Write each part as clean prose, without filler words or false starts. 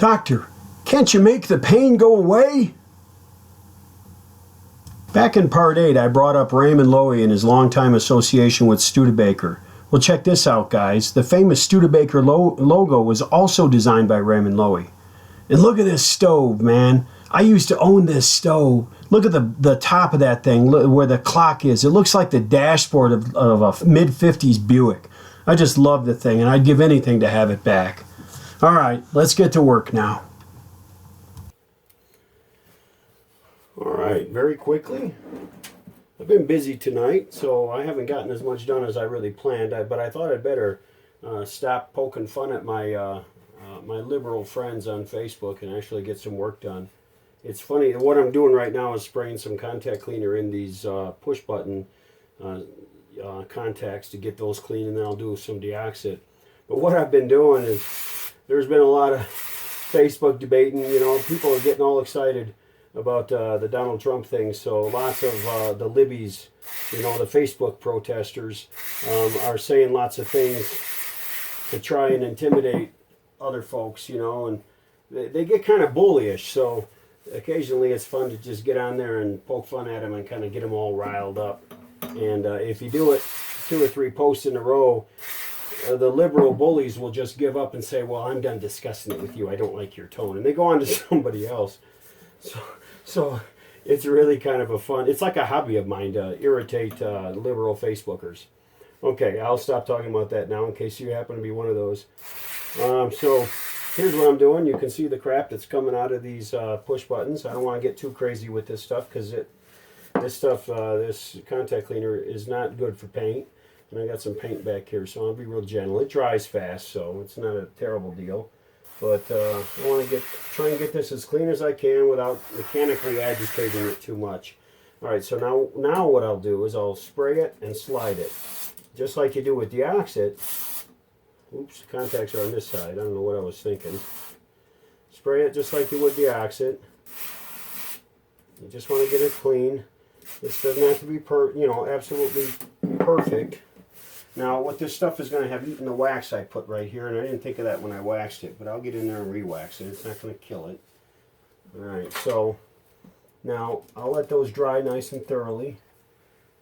Doctor, can't you make the pain go away? Back in part 8, I brought up Raymond Loewy and his longtime association with Studebaker. Well, check this out, guys. The famous Studebaker logo was also designed by Raymond Loewy. And look at this stove, man. I used to own this stove. Look at the top of that thing, where the clock is. It looks like the dashboard of a mid-50s Buick. I just love the thing, and I'd give anything to have it back. All right, let's get to work now. All right, very quickly. I've been busy tonight, so I haven't gotten as much done as I really planned. But I thought I'd better stop poking fun at my my liberal friends on Facebook and actually get some work done. It's funny, what I'm doing right now is spraying some contact cleaner in these push button contacts to get those clean, and then I'll do some deoxit. But what I've been doing is, there's been a lot of Facebook debating. You know, people are getting all excited about the Donald Trump thing, so lots of the libbies, you know, the Facebook protesters, are saying lots of things to try and intimidate other folks, you know, and they get kind of bullyish, so occasionally it's fun to just get on there and poke fun at them and kind of get them all riled up. And if you do it 2 or 3 posts in a row, the liberal bullies will just give up and say, well, I'm done discussing it with you, I don't like your tone, and they go on to somebody else. So it's really kind of a fun, it's like a hobby of mine to irritate liberal Facebookers. Okay, I'll stop talking about that now in case you happen to be one of those. So here's what I'm doing. You can see the crap that's coming out of these push buttons. I don't want to get too crazy with this stuff because this contact cleaner is not good for paint. And I got some paint back here, so I'll be real gentle. It dries fast, so it's not a terrible deal. But I want to try and get this as clean as I can without mechanically agitating it too much. All right, so now what I'll do is I'll spray it and slide it, just like you do with deoxit. Oops, the contacts are on this side. I don't know what I was thinking. Spray it just like you would deoxit. You just want to get it clean. This doesn't have to be absolutely perfect. Now, what this stuff is going to have eaten the wax I put right here, and I didn't think of that when I waxed it, but I'll get in there and re-wax it. It's not going to kill it. All right, so now I'll let those dry nice and thoroughly,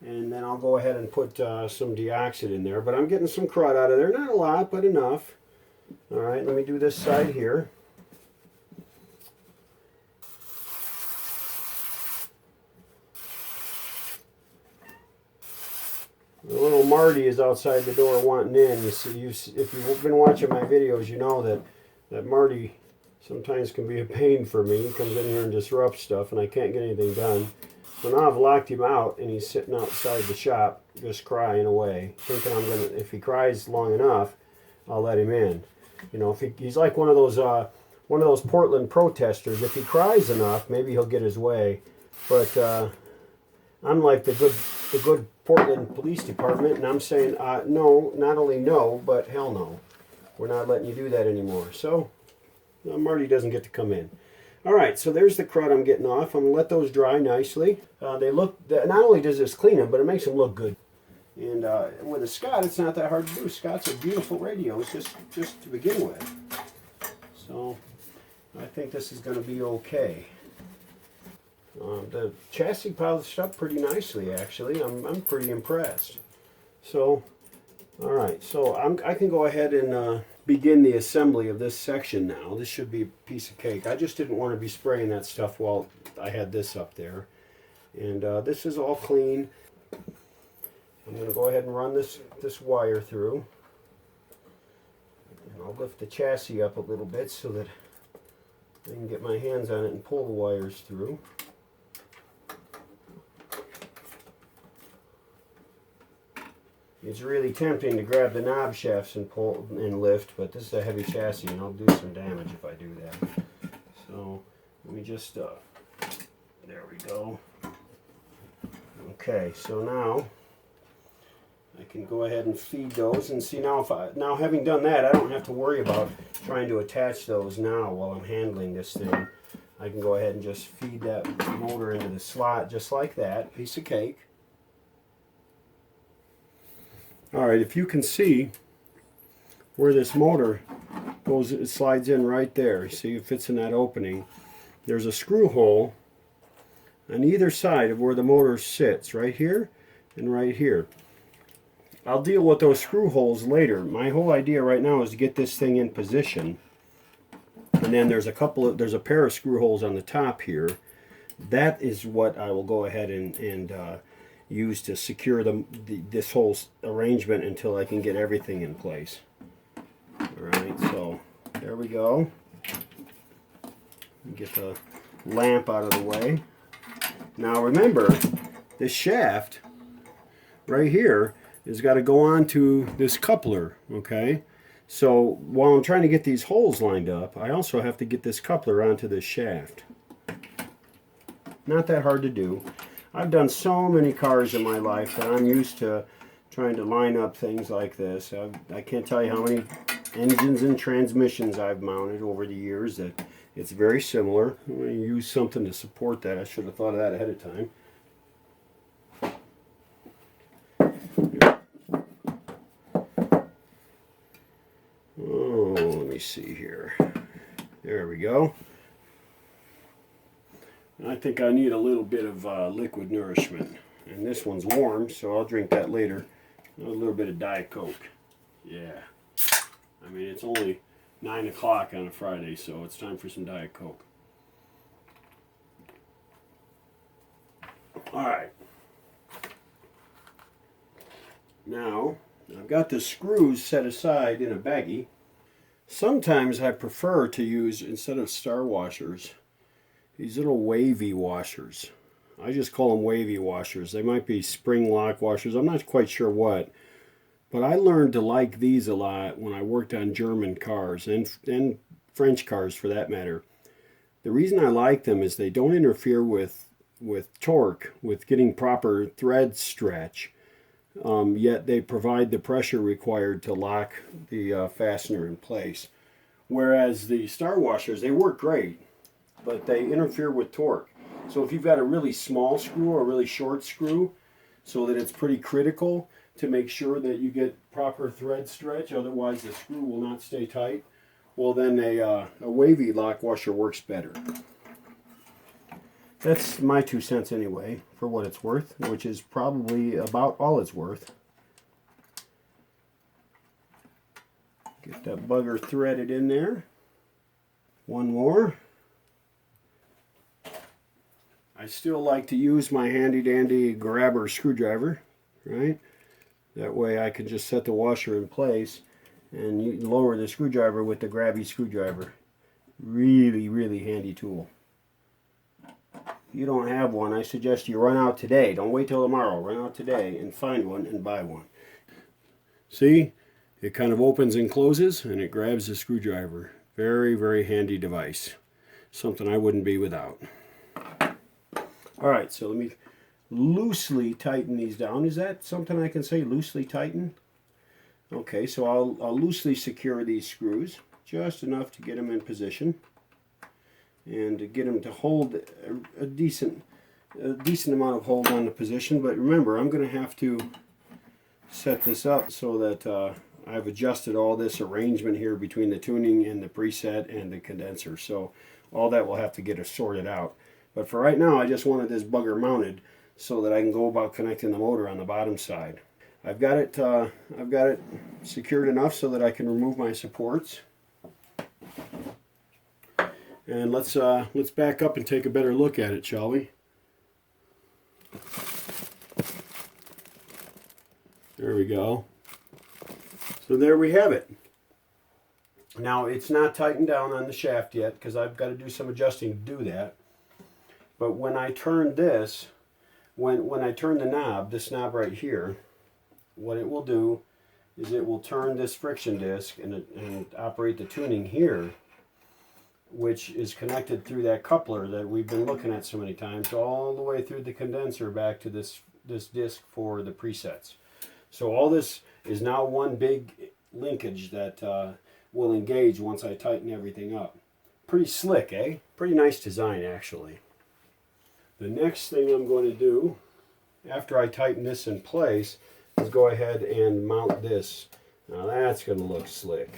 and then I'll go ahead and put some deoxit in there. But I'm getting some crud out of there. Not a lot, but enough. All right, let me do this side here. Little Marty is outside the door wanting in. You see, if you've been watching my videos, you know that Marty sometimes can be a pain for me. He comes in here and disrupts stuff, and I can't get anything done. So now I've locked him out, and he's sitting outside the shop, just crying away, thinking if he cries long enough, I'll let him in. You know, if he's like one of those Portland protesters. If he cries enough, maybe he'll get his way. But I'm like the good Portland Police Department, and I'm saying no, not only no, but hell no. We're not letting you do that anymore. So Marty doesn't get to come in. All right, so there's the crud I'm getting off. I'm going to let those dry nicely. They look, not only does this clean them, but it makes them look good. And with a Scott, it's not that hard to do. Scott's are beautiful radios, just to begin with. So I think this is going to be okay. The chassis polished up pretty nicely, actually. I'm pretty impressed. So, all right, so I can go ahead and begin the assembly of this section now. This should be a piece of cake. I just didn't want to be spraying that stuff while I had this up there. And this is all clean. I'm going to go ahead and run this wire through. And I'll lift the chassis up a little bit so that I can get my hands on it and pull the wires through. It's really tempting to grab the knob shafts and pull and lift, but this is a heavy chassis and I'll do some damage if I do that. So let me just, there we go. Okay, so now I can go ahead and feed those, and see now now having done that, I don't have to worry about trying to attach those now while I'm handling this thing. I can go ahead and just feed that motor into the slot just like that, piece of cake. Alright, if you can see where this motor it slides in right there. See, it fits in that opening. There's a screw hole on either side of where the motor sits, right here and right here. I'll deal with those screw holes later. My whole idea right now is to get this thing in position. And then there's a pair of screw holes on the top here. That is what I will go ahead and use to secure this whole arrangement until I can get everything in place. Alright, so there we go. Get the lamp out of the way. Now remember, this shaft right here has got to go on to this coupler, okay? So while I'm trying to get these holes lined up, I also have to get this coupler onto this shaft. Not that hard to do. I've done so many cars in my life that I'm used to trying to line up things like this. I can't tell you how many engines and transmissions I've mounted over the years that it's very similar. I'm going to use something to support that. I should have thought of that ahead of time. Oh, let me see here. There we go. I think I need a little bit of liquid nourishment. And this one's warm, so I'll drink that later. A little bit of Diet Coke. Yeah. I mean, it's only 9 o'clock on a Friday, so it's time for some Diet Coke. Alright. Now, I've got the screws set aside in a baggie. Sometimes I prefer to use, instead of star washers, these little wavy washers. I just call them wavy washers. They might be spring lock washers. I'm not quite sure what. But I learned to like these a lot when I worked on German cars and French cars for that matter. The reason I like them is they don't interfere with torque, with getting proper thread stretch. Yet they provide the pressure required to lock the fastener in place. Whereas the star washers, they work great, but they interfere with torque. So if you've got a really small screw or a really short screw, so that it's pretty critical to make sure that you get proper thread stretch, otherwise the screw will not stay tight, well then a wavy lock washer works better. That's my 2 cents anyway, for what it's worth, which is probably about all it's worth. Get that bugger threaded in there. One more. I still like to use my handy dandy grabber screwdriver, right? That way I can just set the washer in place and you lower the screwdriver with the grabby screwdriver. Really, really handy tool. If you don't have one, I suggest you run out today. Don't wait till tomorrow. Run out today and find one and buy one. See? It kind of opens and closes and it grabs the screwdriver. Very, very handy device. Something I wouldn't be without. Alright, so let me loosely tighten these down. Is that something I can say, loosely tighten? Okay, so I'll loosely secure these screws, just enough to get them in position and to get them to hold a decent amount of hold on the position. But remember, I'm going to have to set this up so that I've adjusted all this arrangement here between the tuning and the preset and the condenser. So all that will have to get sorted out. But for right now, I just wanted this bugger mounted so that I can go about connecting the motor on the bottom side. I've got it secured enough so that I can remove my supports. And let's back up and take a better look at it, shall we? There we go. So there we have it. Now it's not tightened down on the shaft yet because I've got to do some adjusting to do that. But when I turn this, when I turn the knob, this knob right here, what it will do is it will turn this friction disc and operate the tuning here, which is connected through that coupler that we've been looking at so many times, all the way through the condenser back to this disc for the presets. So all this is now one big linkage that will engage once I tighten everything up. Pretty slick, eh? Pretty nice design, actually. The next thing I'm going to do, after I tighten this in place, is go ahead and mount this. Now that's going to look slick.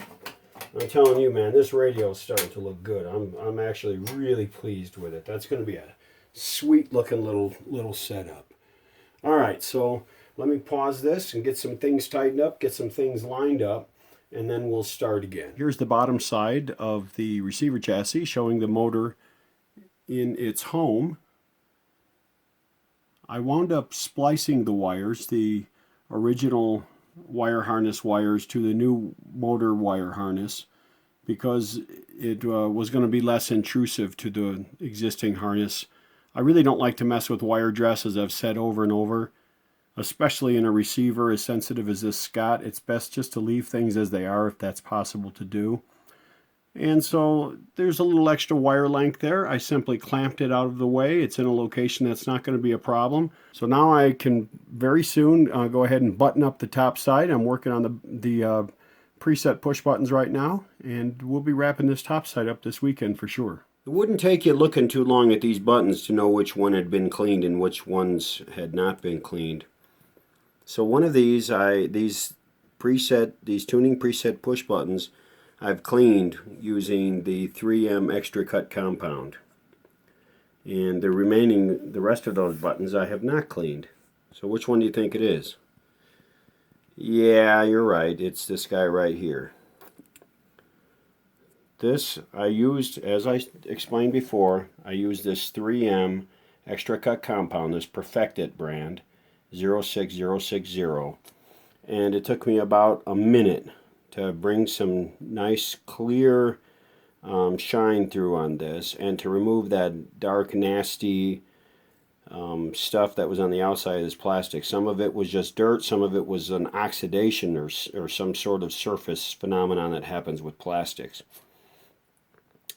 I'm telling you, man, this radio is starting to look good. I'm actually really pleased with it. That's going to be a sweet looking little setup. All right, so let me pause this and get some things tightened up, get some things lined up, and then we'll start again. Here's the bottom side of the receiver chassis showing the motor in its home. I wound up splicing the wires, the original wire harness wires, to the new motor wire harness, because it was going to be less intrusive to the existing harness. I really don't like to mess with wire dress, as I've said over and over, especially in a receiver as sensitive as this Scott. It's best just to leave things as they are if that's possible to do. And so there's a little extra wire length there. I simply clamped it out of the way. It's in a location that's not going to be a problem. So now I can very soon go ahead and button up the top side. I'm working on the preset push buttons right now, and we'll be wrapping this top side up this weekend for sure. It wouldn't take you looking too long at these buttons to know which one had been cleaned and which ones had not been cleaned. So one of these tuning preset push buttons, I've cleaned using the 3M extra cut compound. And the rest of those buttons I have not cleaned. So which one do you think it is? Yeah, you're right. It's this guy right here. This I used, as I explained before, I used this 3M extra cut compound, this Perfect It brand, 06060. And it took me about a minute to bring some nice clear shine through on this, and to remove that dark nasty stuff that was on the outside of this plastic. Some of it was just dirt, some of it was an oxidation or some sort of surface phenomenon that happens with plastics.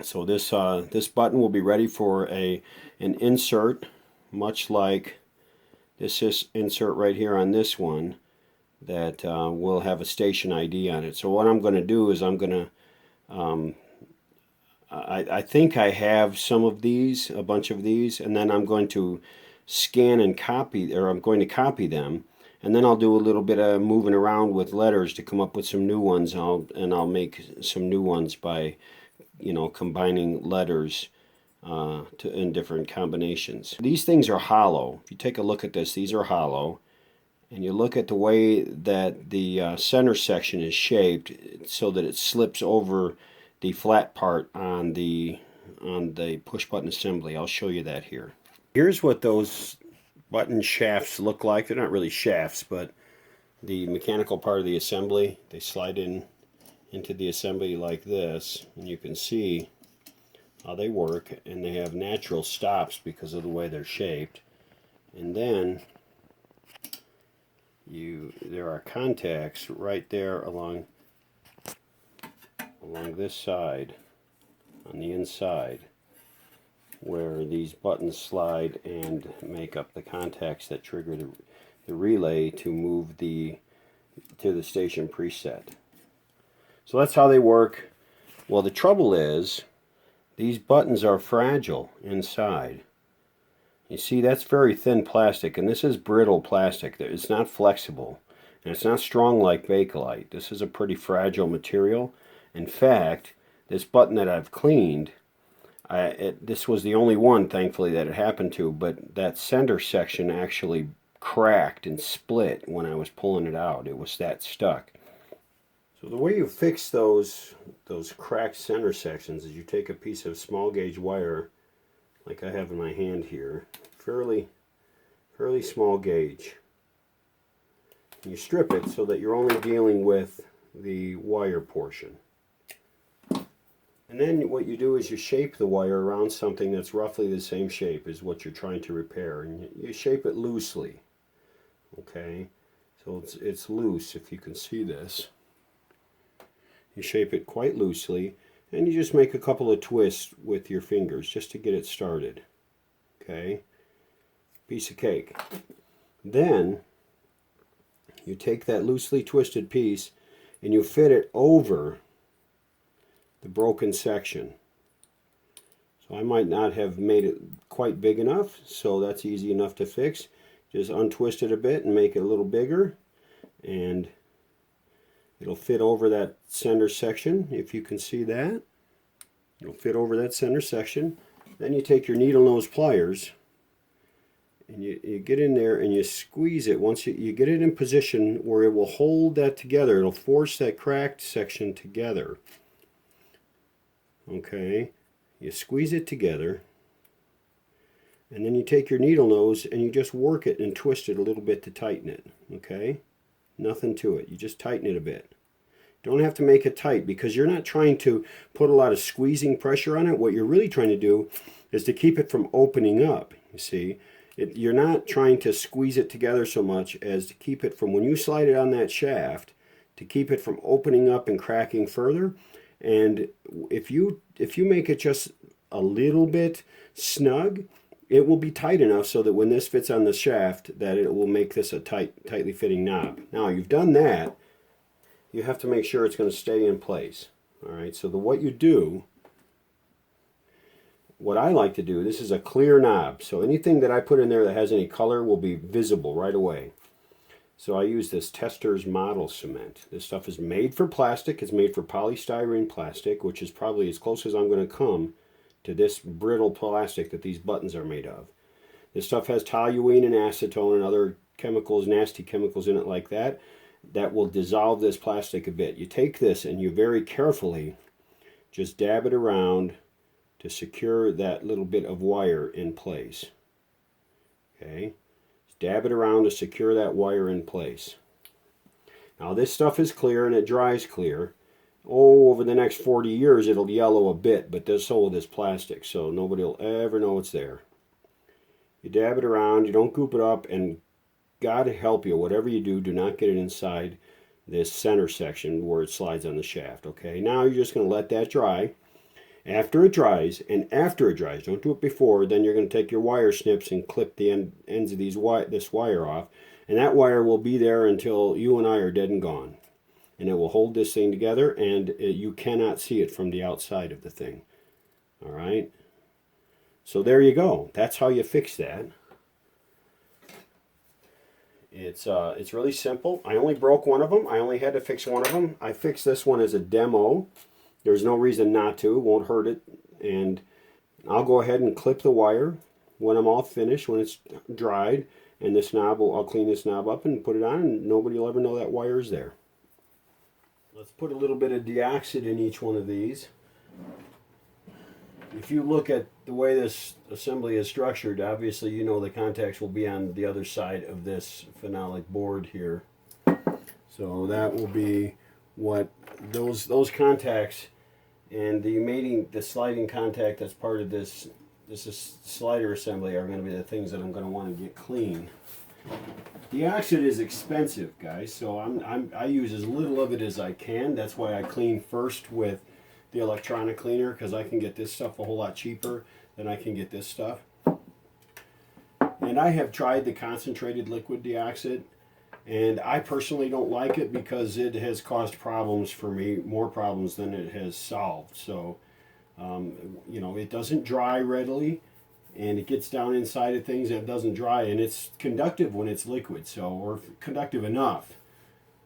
So this button will be ready for an insert, much like this insert right here on this one, that will have a station ID on it. So what I'm going to do is I'm going to, I think I have some of these, a bunch of these, and then I'm going to scan and copy, or I'm going to copy them, and then I'll do a little bit of moving around with letters to come up with some new ones, and I'll make some new ones by, combining letters in different combinations. These things are hollow. If you take a look at this, these are hollow. And you look at the way that the center section is shaped so that it slips over the flat part on the push button assembly. I'll show you that here. Here's what those button shafts look like. They're not really shafts, but the mechanical part of the assembly, they slide into the assembly like this, and you can see how they work, and they have natural stops because of the way they're shaped. And then there are contacts right there along this side, on the inside, where these buttons slide and make up the contacts that trigger the relay to move to the station preset. So that's how they work. Well, the trouble is, these buttons are fragile inside. You see, that's very thin plastic, and this is brittle plastic. It's not flexible, and it's not strong like Bakelite. This is a pretty fragile material. In fact, this button that I've cleaned, this was the only one, thankfully, that it happened to, but that center section actually cracked and split when I was pulling it out. It was that stuck. So the way you fix those cracked center sections is you take a piece of small gauge wire, like I have in my hand here, fairly small gauge. You strip it so that you're only dealing with the wire portion. And then what you do is you shape the wire around something that's roughly the same shape as what you're trying to repair, and you shape it loosely. Okay, so it's loose, if you can see this. You shape it quite loosely, and you just make a couple of twists with your fingers just to get it started. Okay, piece of cake. Then you take that loosely twisted piece and you fit it over the broken section. So I might not have made it quite big enough, so that's easy enough to fix. Just untwist it a bit and make it a little bigger, and It'll fit over that center section, if you can see that. It'll fit over that center section. Then you take your needle nose pliers and you get in there and you squeeze it. Once you get it in position where it will hold that together, it'll force that cracked section together. Okay, you squeeze it together, and then you take your needle nose and you just work it and twist it a little bit to tighten it. Okay, nothing to it, you just tighten it a bit. Don't have to make it tight because you're not trying to put a lot of squeezing pressure on it. What you're really trying to do is to keep it from opening up. You see, you're not trying to squeeze it together so much as to keep it from, when you slide it on that shaft, to keep it from opening up and cracking further. And if you make it just a little bit snug, it will be tight enough so that when this fits on the shaft, that it will make this a tightly fitting knob. Now you've done that, you have to make sure it's going to stay in place. All right, so what you do, what I like to do, this is a clear knob, so anything that I put in there that has any color will be visible right away. So I use this Tester's Model Cement. This stuff is made for plastic. It's made for polystyrene plastic, which is probably as close as I'm going to come to this brittle plastic that these buttons are made of. This stuff has toluene and acetone and other chemicals, nasty chemicals in it like that, that will dissolve this plastic a bit. You take this and you very carefully just dab it around to secure that little bit of wire in place. Okay, dab it around to secure that wire in place. Now this stuff is clear and it dries clear. Oh, over the next 40 years it'll yellow a bit, but so will this plastic, so nobody will ever know it's there. You dab it around, you don't goop it up, and God help you, whatever you do, do not get it inside this center section where it slides on the shaft. Okay, now you're just going to let that dry. After it dries, don't do it before, then you're going to take your wire snips and clip the ends of this wire off, and that wire will be there until you and I are dead and gone. And it will hold this thing together, and you cannot see it from the outside of the thing. All right? So there you go. That's how you fix that. It's really simple. I only broke one of them. I only had to fix one of them. I fixed this one as a demo. There's no reason not to. It won't hurt it. And I'll go ahead and clip the wire when I'm all finished, when it's dried. And this knob, I'll clean this knob up and put it on, and nobody will ever know that wire is there. Let's put a little bit of deoxit in each one of these. If you look at the way this assembly is structured, obviously you know the contacts will be on the other side of this phenolic board here. So that will be what those contacts and the sliding contact that's part of this slider assembly are going to be the things that I'm going to want to get clean. Deoxit is expensive, guys, so I use as little of it as I can. That's why I clean first with the electronic cleaner, because I can get this stuff a whole lot cheaper than I can get this stuff. And I have tried the concentrated liquid deoxit, and I personally don't like it because it has caused problems for me, more problems than it has solved. So, you know, it doesn't dry readily, and it gets down inside of things and it doesn't dry, and it's conductive when it's liquid, so, or conductive enough.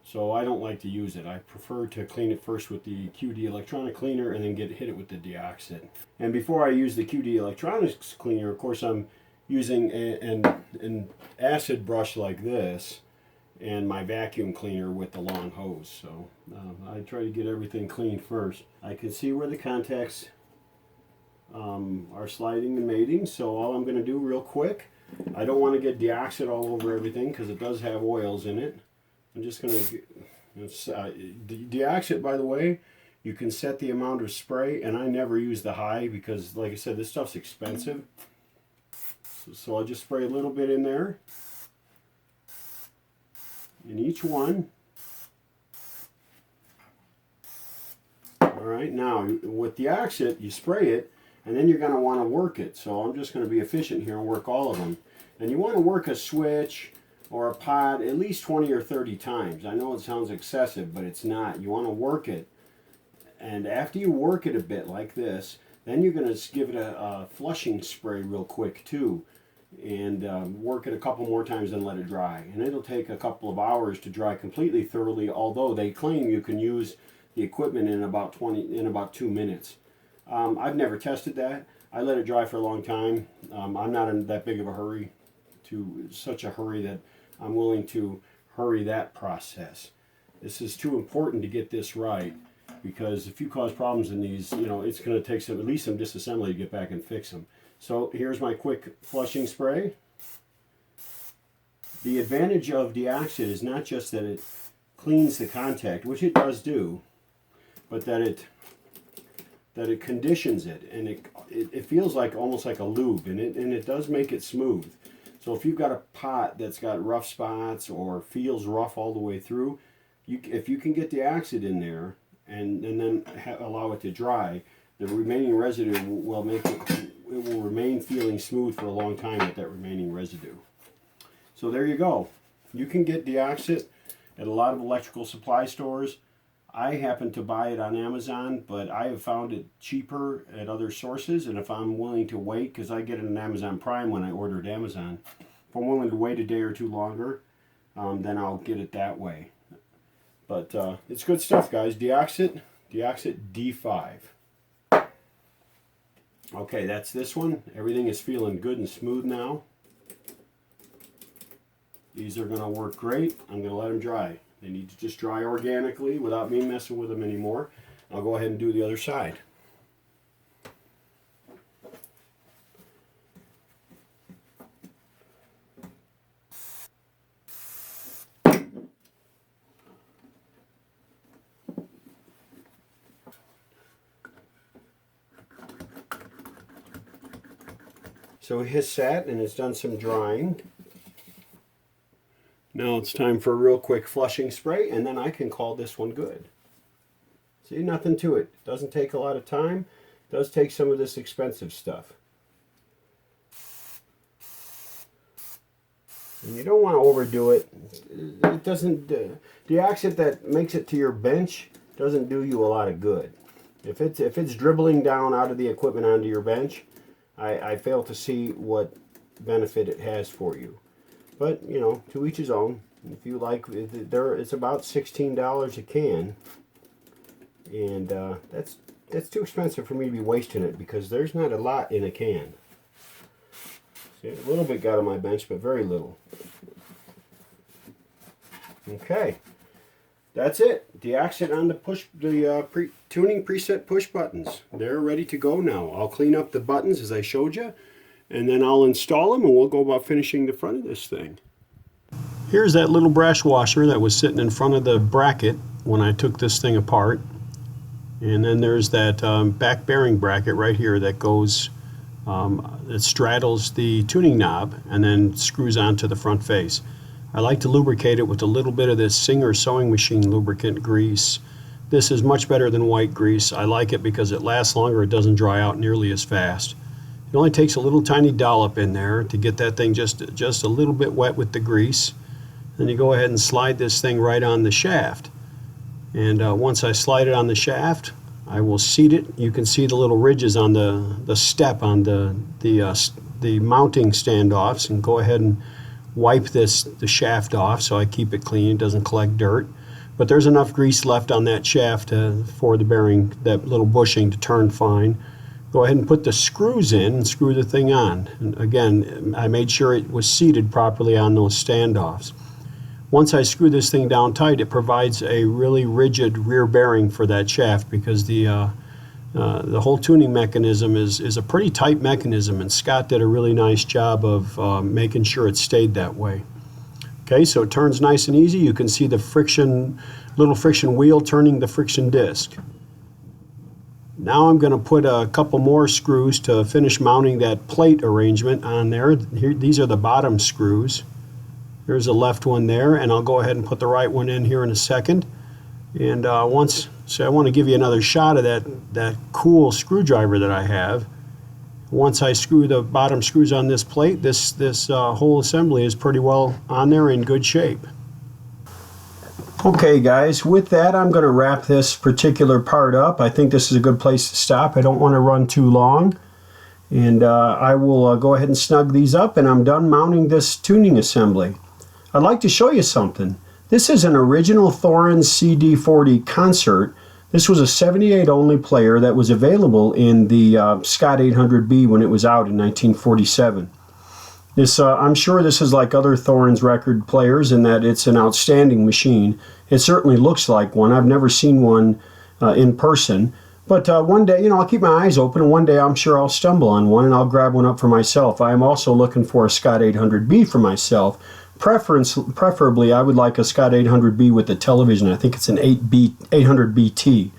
So I don't like to use it. I prefer to clean it first with the QD electronic cleaner and then hit it with the deoxit. And before I use the QD electronics cleaner, of course, I'm using an acid brush like this and my vacuum cleaner with the long hose. So I try to get everything clean first. I can see where the contacts are sliding and mating, so all I'm going to do real quick, I don't want to get deoxit all over everything because it does have oils in it. I'm just going to, deoxit, by the way, you can set the amount of spray, and I never use the high because, like I said, this stuff's expensive. So I'll just spray a little bit in there, in each one. All right, now with deoxit, you spray it, and then you're going to want to work it. So I'm just going to be efficient here and work all of them. And you want to work a switch or a pod at least 20 or 30 times. I know it sounds excessive, but it's not. You want to work it, and after you work it a bit like this, then you're going to give it a flushing spray real quick too. and work it a couple more times and let it dry. And it'll take a couple of hours to dry completely thoroughly, although they claim you can use the equipment in about 2 minutes. I've never tested that. I let it dry for a long time. I'm not in that big of a hurry, such a hurry that I'm willing to hurry that process. This is too important to get this right, because if you cause problems in these, you know, it's going to take at least some disassembly to get back and fix them. So here's my quick flushing spray. The advantage of Deoxit is not just that it cleans the contact, which it does do, but that it conditions it, and it feels like almost like a lube, and it does make it smooth. So if you've got a pot that's got rough spots or feels rough all the way through, if you can get Deoxit in there and then allow it to dry, the remaining residue will remain feeling smooth for a long time with that remaining residue. So there you go. You can get Deoxit at a lot of electrical supply stores. I happen to buy it on Amazon, but I have found it cheaper at other sources, and if I'm willing to wait, because I get it on Amazon Prime when I order at Amazon, if I'm willing to wait a day or two longer, then I'll get it that way. But it's good stuff, guys. Deoxit D5. Okay, that's this one. Everything is feeling good and smooth now. These are going to work great. I'm going to let them dry. They need to just dry organically without me messing with them anymore. I'll go ahead and do the other side. So it has sat and it's done some drying. Now it's time for a real quick flushing spray, and then I can call this one good. See, nothing to it. Doesn't take a lot of time. It does take some of this expensive stuff. And you don't want to overdo it. It doesn't, Deoxit that makes it to your bench doesn't do you a lot of good. If it's dribbling down out of the equipment onto your bench, I fail to see what benefit it has for you. But, you know, to each his own. If you like, it's about $16 a can. And that's too expensive for me to be wasting it, because there's not a lot in a can. See, a little bit got on my bench, but very little. Okay. That's it. Deoxit on the tuning preset push buttons. They're ready to go now. I'll clean up the buttons as I showed you, and then I'll install them, and we'll go about finishing the front of this thing. Here's that little brass washer that was sitting in front of the bracket when I took this thing apart. And then there's that back bearing bracket right here that goes, it straddles the tuning knob and then screws onto the front face. I like to lubricate it with a little bit of this Singer sewing machine lubricant grease. This is much better than white grease. I like it because it lasts longer. It doesn't dry out nearly as fast. It only takes a little tiny dollop in there to get that thing just a little bit wet with the grease. Then you go ahead and slide this thing right on the shaft. And once I slide it on the shaft, I will seat it. You can see the little ridges on the step on the mounting standoffs, and go ahead and wipe the shaft off so I keep it clean. It doesn't collect dirt. But there's enough grease left on that shaft for the bearing, that little bushing, to turn fine. Go ahead and put the screws in and screw the thing on. And again, I made sure it was seated properly on those standoffs. Once I screw this thing down tight, it provides a really rigid rear bearing for that shaft, because the whole tuning mechanism is a pretty tight mechanism, and Scott did a really nice job of making sure it stayed that way. Okay, so it turns nice and easy. You can see the little friction wheel turning the friction disc. Now I'm going to put a couple more screws to finish mounting that plate arrangement on there. Here, these are the bottom screws. There's a left one there, and I'll go ahead and put the right one in here in a second. And I want to give you another shot of that cool screwdriver that I have. Once I screw the bottom screws on this plate, this whole assembly is pretty well on there, in good shape. Okay guys, with that I'm going to wrap this particular part up. I think this is a good place to stop. I don't want to run too long. And I will go ahead and snug these up, and I'm done mounting this tuning assembly. I'd like to show you something. This is an original Thorin CD40 concert. This was a 78 only player that was available in the Scott 800B when it was out in 1947. I'm sure this is like other Thorin's record players in that it's an outstanding machine. It certainly looks like one. I've never seen one in person. But one day, I'll keep my eyes open, and one day I'm sure I'll stumble on one and I'll grab one up for myself. I am also looking for a Scott 800B for myself. Preferably, I would like a Scott 800B with the television. I think it's an 800BT.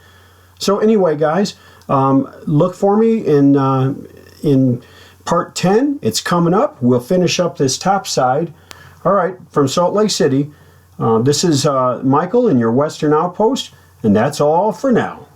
So anyway, guys, look for me in part 10. It's coming up. We'll finish up this top side. All right, from Salt Lake City, this is Michael in your Western Outpost, and that's all for now.